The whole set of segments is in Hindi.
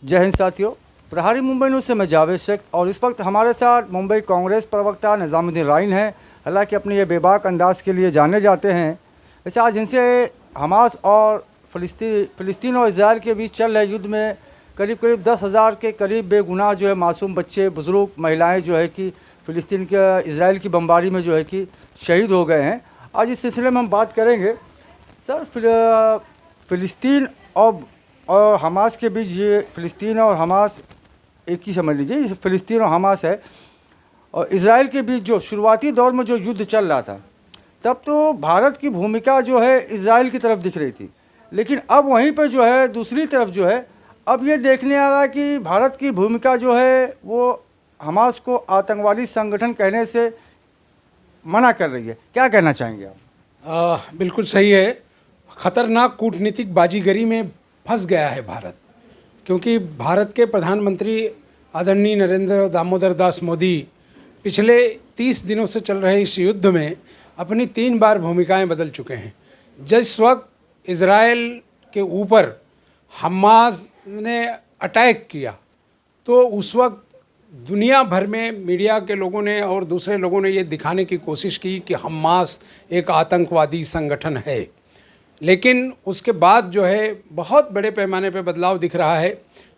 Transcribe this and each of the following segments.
जय हिंद साथियों, प्रहारी मुंबई न्यूज़ से मैं जावेद शेख और इस वक्त हमारे साथ मुंबई कांग्रेस प्रवक्ता निज़ामुद्दीन राइन हैं। हालांकि अपने ये बेबाक अंदाज के लिए जाने जाते हैं। वैसे आज इनसे हमास और फ़िलिस्तीन और इजराइल के बीच चल रहे युद्ध में करीब 10,000 के करीब बेगुनाह जो है मासूम बच्चे, बुज़ुर्ग, महिलाएँ जो है कि फ़िलिस्तीन के इजराइल की बमबारी में जो है कि शहीद हो गए हैं। आज इस सिलसिले में हम बात करेंगे सर फ़िलिस्तीन और हमास के बीच। ये फ़िलिस्तीन और हमास एक ही समझ लीजिए, फ़िलिस्तीन और हमास है। और इजराइल के बीच जो शुरुआती दौर में जो युद्ध चल रहा था, तब तो भारत की भूमिका जो है इजराइल की तरफ दिख रही थी, लेकिन अब वहीं पर जो है दूसरी तरफ जो है अब ये देखने आ रहा है कि भारत की भूमिका जो है वो हमास को आतंकवादी संगठन कहने से मना कर रही है। क्या कहना चाहेंगे आप? बिल्कुल सही है। ख़तरनाक कूटनीतिक बाजीगरी में फंस गया है भारत, क्योंकि भारत के प्रधानमंत्री आदरणीय नरेंद्र दामोदर दास मोदी पिछले 30 दिनों से चल रहे इस युद्ध में अपनी 3 बार भूमिकाएं बदल चुके हैं। जिस वक्त इजराइल के ऊपर हमास ने अटैक किया तो उस वक्त दुनिया भर में मीडिया के लोगों ने और दूसरे लोगों ने ये दिखाने की कोशिश की कि हमास एक आतंकवादी संगठन है, लेकिन उसके बाद जो है बहुत बड़े पैमाने पे बदलाव दिख रहा है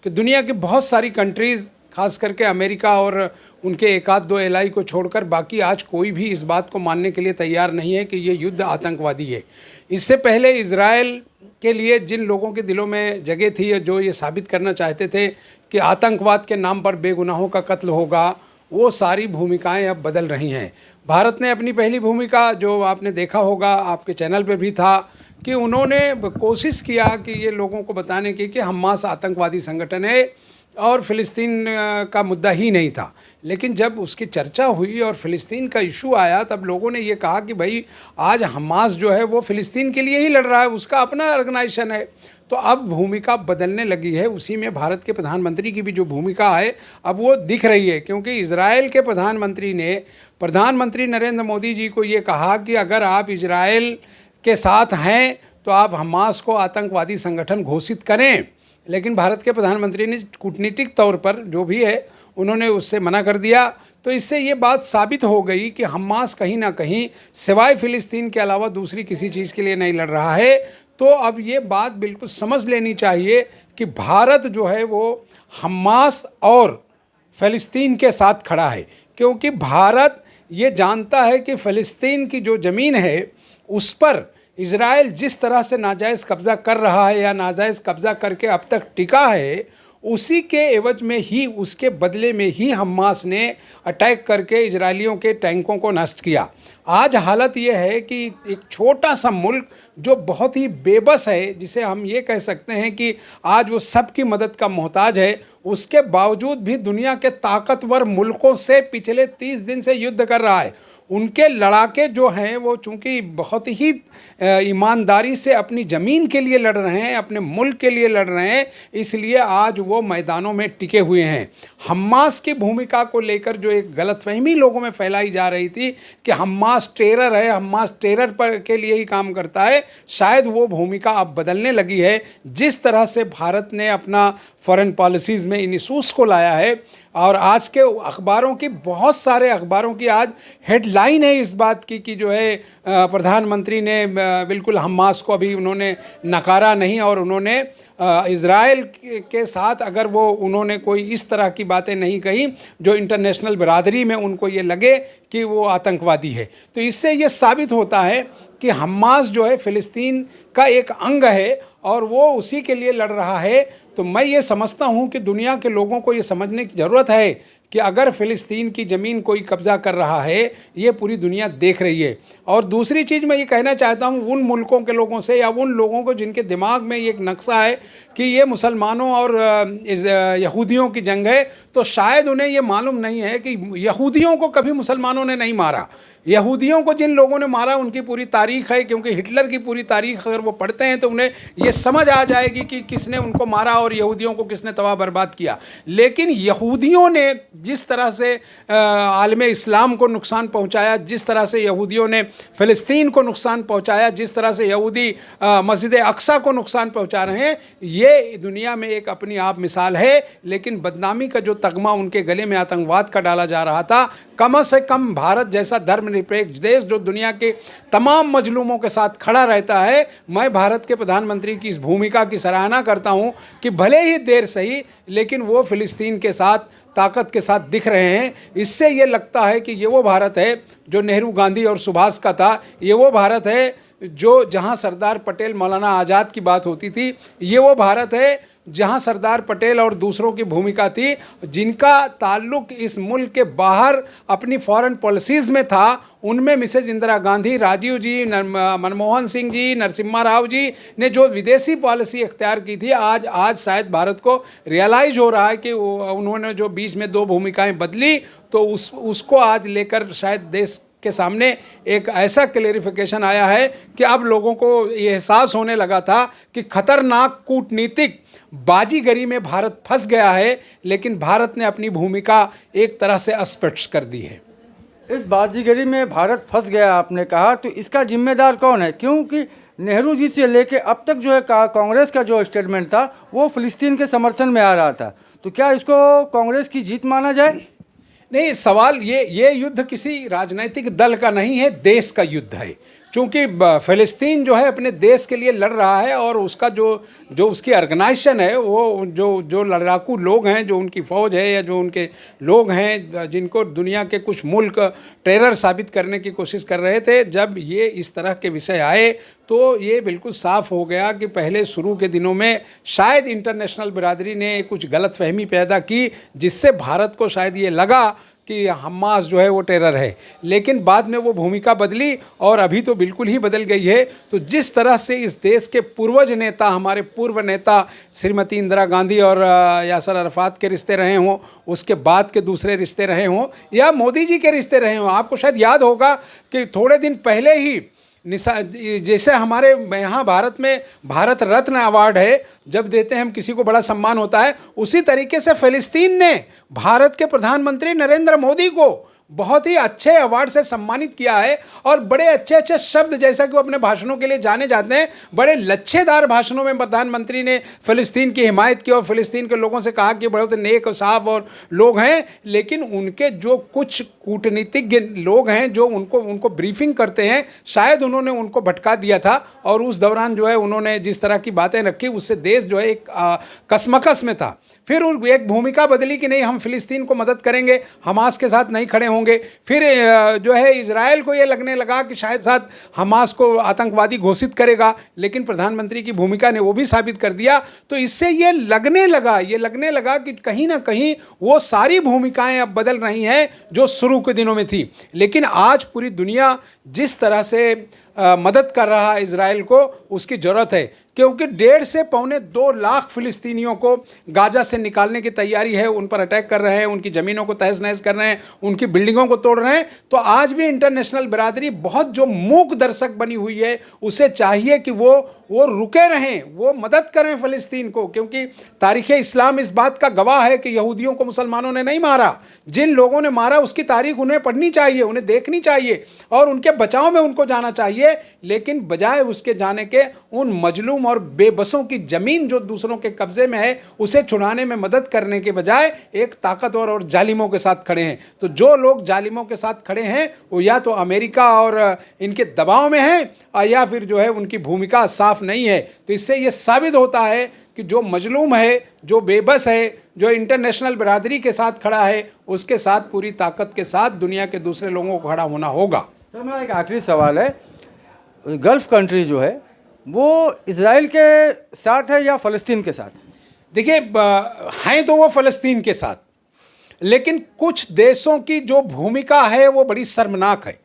कि दुनिया की बहुत सारी कंट्रीज़, खास करके अमेरिका और उनके एक आध दो एलाई को छोड़कर बाकी आज कोई भी इस बात को मानने के लिए तैयार नहीं है कि ये युद्ध आतंकवादी है। इससे पहले इजराइल के लिए जिन लोगों के दिलों में जगह थी, जो ये साबित करना चाहते थे कि आतंकवाद के नाम पर बेगुनाहों का कत्ल होगा, वो सारी भूमिकाएं अब बदल रही हैं। भारत ने अपनी पहली भूमिका, जो आपने देखा होगा, आपके चैनल पे भी था, कि उन्होंने कोशिश किया कि ये लोगों को बताने की कि हमास आतंकवादी संगठन है और फ़िलिस्तीन का मुद्दा ही नहीं था। लेकिन जब उसकी चर्चा हुई और फ़िलिस्तीन का इशू आया, तब लोगों ने ये कहा कि भाई आज हमास जो है वो फ़िलिस्तीन के लिए ही लड़ रहा है, उसका अपना ऑर्गेनाइजेशन है। तो अब भूमिका बदलने लगी है। उसी में भारत के प्रधानमंत्री की भी जो भूमिका है अब वो दिख रही है, क्योंकि इजराइल के प्रधानमंत्री ने प्रधानमंत्री नरेंद्र मोदी जी को ये कहा कि अगर आप इजराइल के साथ हैं तो आप हमास को आतंकवादी संगठन घोषित करें। लेकिन भारत के प्रधानमंत्री ने कूटनीतिक तौर पर जो भी है उन्होंने उससे मना कर दिया। तो इससे ये बात साबित हो गई कि हमास कहीं ना कहीं सिवाय फ़िलिस्तीन के अलावा दूसरी किसी चीज़ के लिए नहीं लड़ रहा है। तो अब ये बात बिल्कुल समझ लेनी चाहिए कि भारत जो है वो हमास और फ़िलिस्तीन के साथ खड़ा है, क्योंकि भारत ये जानता है कि फ़िलिस्तीन की जो ज़मीन है उस पर इजराइल जिस तरह से नाजायज़ कब्ज़ा कर रहा है या नाजायज़ कब्ज़ा करके अब तक टिका है, उसी के एवज में ही, उसके बदले में ही हमास ने अटैक करके इजरायलियों के टैंकों को नष्ट किया। आज हालत ये है कि एक छोटा सा मुल्क जो बहुत ही बेबस है, जिसे हम ये कह सकते हैं कि आज वो सबकी मदद का मोहताज है, उसके बावजूद भी दुनिया के ताकतवर मुल्कों से पिछले 30 दिन से युद्ध कर रहा है। उनके लड़ाके जो हैं वो चूँकि बहुत ही ईमानदारी से अपनी ज़मीन के लिए लड़ रहे हैं, अपने मुल्क के लिए लड़ रहे हैं, इसलिए आज वो मैदानों में टिके हुए हैं। हमास की भूमिका को लेकर जो एक गलतफहमी लोगों में फैलाई जा रही थी कि हमास टेरर है, हमास टेरर पर के लिए ही काम करता है, शायद वो भूमिका अब बदलने लगी है। जिस तरह से भारत ने अपना फॉरेन पॉलिसीज़ में इन इशूज़ को लाया है, और आज के अखबारों की, बहुत सारे अखबारों की आज हेडलाइन है इस बात की कि जो है प्रधानमंत्री ने बिल्कुल हमास को अभी उन्होंने नकारा नहीं, और उन्होंने इजराइल के साथ अगर वो उन्होंने कोई इस तरह की बातें नहीं कही जो इंटरनेशनल बिरादरी में उनको ये लगे कि वो आतंकवादी है। तो इससे ये साबित होता है कि हमास जो है फ़िलिस्तीन का एक अंग है और वो उसी के लिए लड़ रहा है। तो मैं ये समझता हूँ कि दुनिया के लोगों को ये समझने की ज़रूरत है कि अगर फ़िलिस्तीन की ज़मीन कोई कब्ज़ा कर रहा है, ये पूरी दुनिया देख रही है। और दूसरी चीज़ मैं ये कहना चाहता हूँ उन मुल्कों के लोगों से, या उन लोगों को जिनके दिमाग में ये एक नक्शा है कि ये मुसलमानों और यहूदियों की जंग है, तो शायद उन्हें ये मालूम नहीं है कि यहूदियों को कभी मुसलमानों ने नहीं मारा। यहूदियों को जिन लोगों ने मारा उनकी पूरी तारीख़ है, क्योंकि हिटलर की पूरी तारीख़ अगर वो पढ़ते हैं तो उन्हें ये समझ आ जाएगी कि किसने उनको मारा और यहूदियों को किसने तबाह बर्बाद किया। लेकिन यहूदियों ने जिस तरह से आलम इस्लाम को नुकसान पहुंचाया, जिस तरह से यहूदियों ने फ़िलिस्तीन को नुकसान पहुंचाया, जिस तरह से यहूदी मस्जिद अक्सा को नुकसान पहुंचा रहे हैं, ये दुनिया में एक अपनी आप मिसाल है। लेकिन बदनामी का जो तगमा उनके गले में आतंकवाद का डाला जा रहा था, कम से कम भारत जैसा धर्मनिरपेक्ष देश जो दुनिया के तमाम मजलूमों के साथ खड़ा रहता है, मैं भारत के प्रधानमंत्री की इस भूमिका की सराहना करता हूं कि भले ही देर सही लेकिन वो फ़िलिस्तीन के साथ ताकत के साथ दिख रहे हैं। इससे ये लगता है कि ये वो भारत है जो नेहरू, गांधी और सुभाष का था। ये वो भारत है जो जहां सरदार पटेल, मौलाना आज़ाद की बात होती थी। ये वो भारत है जहां सरदार पटेल और दूसरों की भूमिका थी, जिनका ताल्लुक इस मुल्क के बाहर अपनी फॉरेन पॉलिसीज़ में था। उनमें मिसेज इंदिरा गांधी, राजीव जी, मनमोहन सिंह जी, नरसिम्हा राव जी ने जो विदेशी पॉलिसी इख्तियार की थी, आज शायद भारत को रियलाइज़ हो रहा है कि उन्होंने जो बीच में दो भूमिकाएं बदली, तो उसको आज लेकर शायद देश के सामने एक ऐसा क्लेरिफिकेशन आया है कि अब लोगों को ये एहसास होने लगा था कि खतरनाक कूटनीतिक बाजीगरी में भारत फंस गया है। लेकिन भारत ने अपनी भूमिका एक तरह से स्पष्ट कर दी है। इस बाजीगरी में भारत फंस गया आपने कहा, तो इसका जिम्मेदार कौन है? क्योंकि नेहरू जी से लेके अब तक जो है कांग्रेस का जो स्टेटमेंट था वो फ़िलिस्तीन के समर्थन में आ रहा था, तो क्या इसको कांग्रेस की जीत माना जाए? नहीं, सवाल ये युद्ध किसी राजनीतिक दल का नहीं है, देश का युद्ध है। चूँकि फ़िलिस्तीन जो है अपने देश के लिए लड़ रहा है और उसका जो उसकी ऑर्गेनाइजेशन है, वो जो लड़ाकू लोग हैं, जो उनकी फ़ौज है या जो उनके लोग हैं जिनको दुनिया के कुछ मुल्क टेरर साबित करने की कोशिश कर रहे थे, जब ये इस तरह के विषय आए तो ये बिल्कुल साफ़ हो गया कि पहले शुरू के दिनों में शायद इंटरनेशनल बिरादरी ने कुछ गलतफहमी पैदा की, जिससे भारत को शायद ये लगा कि हमास जो है वो टेरर है। लेकिन बाद में वो भूमिका बदली और अभी तो बिल्कुल ही बदल गई है। तो जिस तरह से इस देश के पूर्वज नेता, हमारे पूर्व नेता श्रीमती इंदिरा गांधी और यासर अरफात के रिश्ते रहे हों, उसके बाद के दूसरे रिश्ते रहे हों, या मोदी जी के रिश्ते रहे हों, आपको शायद याद होगा कि थोड़े दिन पहले ही जैसे हमारे यहाँ भारत में भारत रत्न अवार्ड है, जब देते हैं हम किसी को बड़ा सम्मान होता है, उसी तरीके से फ़िलिस्तीन ने भारत के प्रधानमंत्री नरेंद्र मोदी को बहुत ही अच्छे अवार्ड से सम्मानित किया है। और बड़े अच्छे अच्छे शब्द, जैसा कि वो अपने भाषणों के लिए जाने जाते हैं, बड़े लच्छेदार भाषणों में प्रधानमंत्री ने फ़िलिस्तीन की हिमायत की और फ़िलिस्तीन के लोगों से कहा कि बड़े नेक और साफ और लोग हैं। लेकिन उनके जो कुछ कूटनीतिज्ञ लोग हैं जो उनको ब्रीफिंग करते हैं, शायद उन्होंने उनको भटका दिया था और उस दौरान जो है उन्होंने जिस तरह की बातें रखी, उससे देश जो है एक कसमकस में था। फिर एक भूमिका बदली कि नहीं, हम फ़िलिस्तीन को मदद करेंगे, हमास के साथ नहीं खड़े होंगे। फिर जो है इजराइल को ये लगने लगा कि शायद साथ हमास को आतंकवादी घोषित करेगा, लेकिन प्रधानमंत्री की भूमिका ने वो भी साबित कर दिया। तो इससे ये लगने लगा कि कहीं ना कहीं वो सारी भूमिकाएं अब बदल रही हैं जो शुरू के दिनों में थी। लेकिन आज पूरी दुनिया जिस तरह से मदद कर रहा है इजराइल को, उसकी ज़रूरत है, क्योंकि 1.5 से पौने 2 लाख फ़िलिस्तीनियों को गाजा से निकालने की तैयारी है। उन पर अटैक कर रहे हैं, उनकी ज़मीनों को तहस नहस कर रहे हैं, उनकी बिल्डिंगों को तोड़ रहे हैं। तो आज भी इंटरनेशनल बिरादरी बहुत जो मूक दर्शक बनी हुई है, उसे चाहिए कि वो रुके रहें, वो मदद करें फ़िलिस्तीन को, क्योंकि तारीख़ इस्लाम इस बात का गवाह है कि यहूदियों को मुसलमानों ने नहीं मारा। जिन लोगों ने मारा उसकी तारीख़ उन्हें पढ़नी चाहिए, उन्हें देखनी चाहिए और उनके बचाव में उनको जाना चाहिए। लेकिन बजाय उसके जाने के उन मजलूम और बेबसों की ज़मीन जो दूसरों के कब्ज़े में है, उसे छुड़ाने में मदद करने के बजाय एक ताकतवर और जालिमों के साथ खड़े हैं। तो जो लोग जालिमों के साथ खड़े हैं वो या तो अमेरिका और इनके दबाव में हैं या फिर जो है उनकी भूमिका साफ नहीं है। तो इससे ये साबित होता है कि जो मजलूम है, जो बेबस है, जो इंटरनेशनल बिरादरी के साथ खड़ा है, उसके साथ पूरी ताकत के साथ दुनिया के दूसरे लोगों को खड़ा होना होगा। सर, मेरा एक आखिरी सवाल है, गल्फ़ कंट्री जो है वो इजराइल के साथ है या फ़लस्तीन के साथ? देखिए, हैं तो वो फ़लस्तीन के साथ, लेकिन कुछ देशों की जो भूमिका है वो बड़ी शर्मनाक है,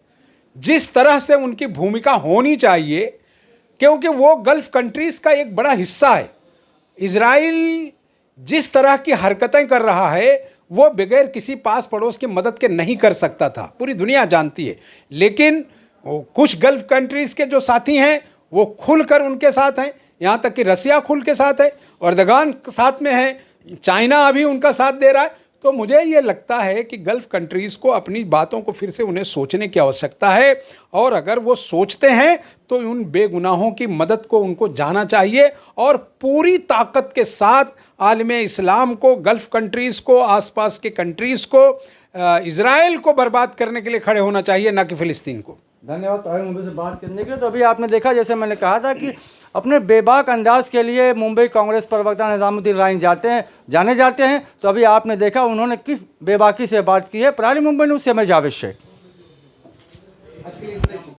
जिस तरह से उनकी भूमिका होनी चाहिए, क्योंकि वो गल्फ़ कंट्रीज़ का एक बड़ा हिस्सा है। इजराइल जिस तरह की हरकतें कर रहा है वो बगैर किसी पास पड़ोस की मदद के नहीं कर सकता था, पूरी दुनिया जानती है। लेकिन कुछ गल्फ़ कंट्रीज़ के जो साथी हैं वो खुलकर उनके साथ हैं, यहाँ तक कि रसिया खुल के साथ है, अर्दगान साथ में है, चाइना अभी उनका साथ दे रहा है। तो मुझे ये लगता है कि गल्फ़ कंट्रीज़ को अपनी बातों को फिर से उन्हें सोचने की आवश्यकता है, और अगर वो सोचते हैं तो उन बेगुनाहों की मदद को उनको जाना चाहिए और पूरी ताकत के साथ आलम इस्लाम को, गल्फ़ कंट्रीज़ को, आसपास के कंट्रीज़ को, इज़राइल को बर्बाद करने के लिए खड़े होना चाहिए, ना कि फ़िलिस्तीन को। धन्यवाद ताहिर मुंबई से बात करने के लिए। तो अभी आपने देखा, जैसे मैंने कहा था कि अपने बेबाक अंदाज के लिए मुंबई कांग्रेस प्रवक्ता निजामुद्दीन राइन जाने जाते हैं। तो अभी आपने देखा उन्होंने किस बेबाकी से बात की है। प्रहारी मुंबई न्यूज़ से मैं जावेद शेख।